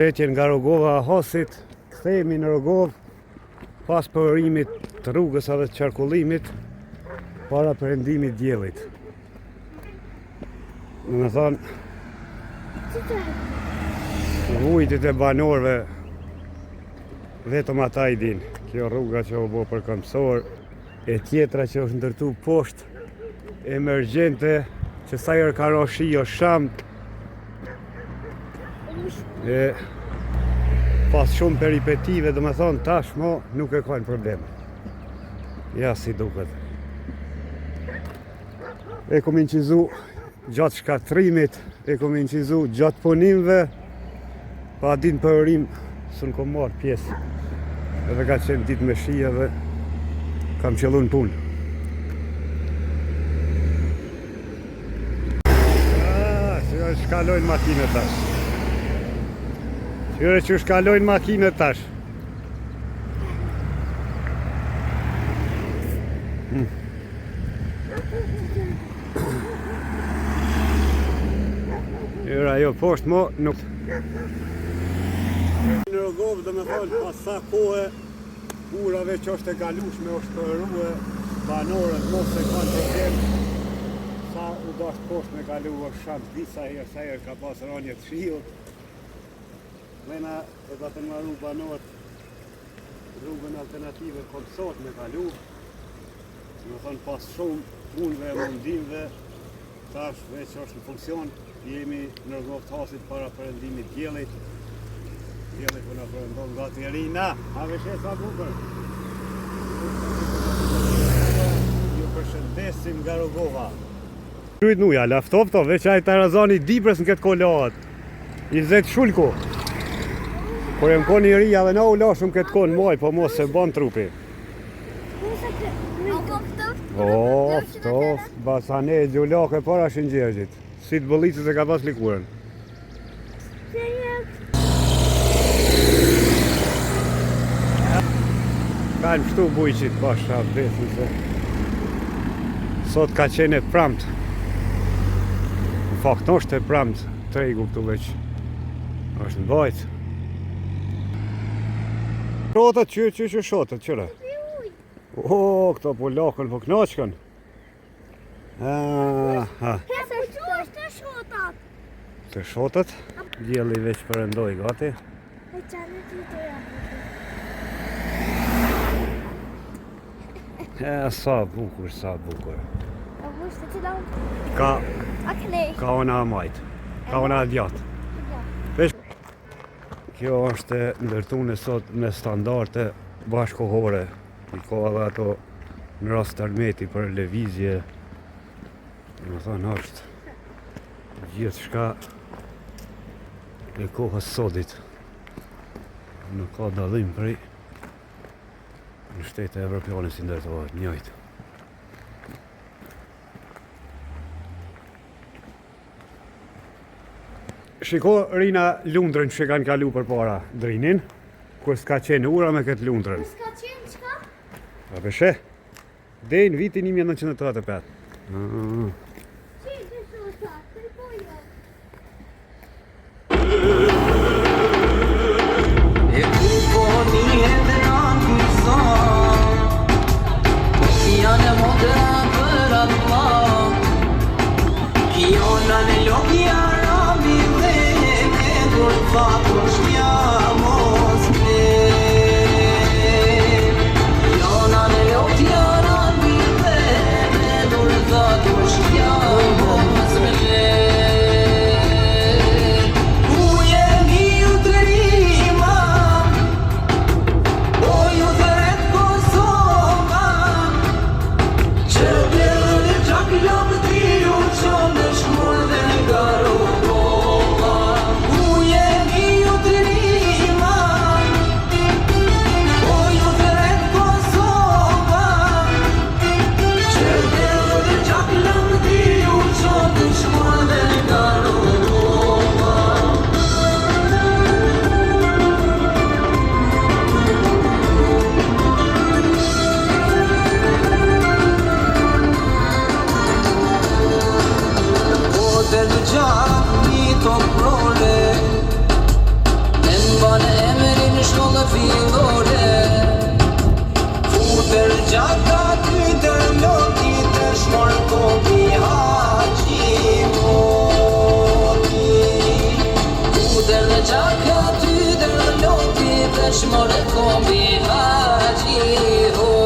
Qetjen nga Rogova Hosit, kthehemi në Rogovë pas përërimit të rrugës edhe të qarkullimit para perëndimit diellit. Në thonë, vujtit e banorëve vetëm ata i din. Kjo rruga që u bë për këmbësor, e tjetra që është ndërtu poshtë emergjente, që sa herë ka ro shi o shamt, e pas shumë peripetive, dhe me thonë tash mo nuk e kanë problem. Ja si duket. E kom incizu gjatë shkatrimit, e kom incizu gjatë punimve, pa din përërim së në kom marrë pjesë. Edhe ka qenë ditë me shi edhe kam qëllu në punë. Që shkalojnë makinët tash. Që shkalojnë makinët tash. Ajo poshtë mo nuk. Në Rogovë dhe me thonë pas sa kohë urave që është e galushme është përërue banorët mos se kanë problem. Sa u dashtë poshtë me galu është shanë disa herë ka pas ranje të shiut. Mena e da të maru banorët rrugën alternative kompsot me galu. Me thonë pas shumë punëve e mundimve, tash veç është në funksion. Jemi në Rogovë të Hosit para perëndimit diellit. Dielli po na perëndon nga Tjerina. A veshe sa bukur. Ju përshëndesim nga Rogova. Kryet nuja, laftofto, veç ai Tarazani Dibrës në këtë kolohat. I zet shulku. Kur e më koni i rija dhe na u lashëm këtë konë moj, po mos se bon trupi. Toft, basane e gjulake para shëngjergjit. Si të bëllicës e ka pas likurën. Ka në pështu bujqit pasha besin se sot ka qene pramt. Në fakt është e pramt tregu këtu veç. është në bajt. Shotët që shotët qëra? O, këto po lakën po knaqën. Të shotët, dielli veç përëndoj gati. Sa bukur, sa bukur. Ka ona majt, ka ona djatë. Kjo është ndërtune sot me standarte bashkohore. I ka edhe ato në rast armeti për lëvizje. Në thonë është gjithë shka e kohës sotit. Nuk ka dallim prej në shtete evropiane si ndërtohet njëjtë. Shiko Rina lundrën që kanë kalu për para drinin, kur s'ka qenë ura me këtë lundrën. S'ka qenë qka? A peshe? Dejnë vitin 1985. Ja Ka ty dhe në loti, veç more kombi haji ho.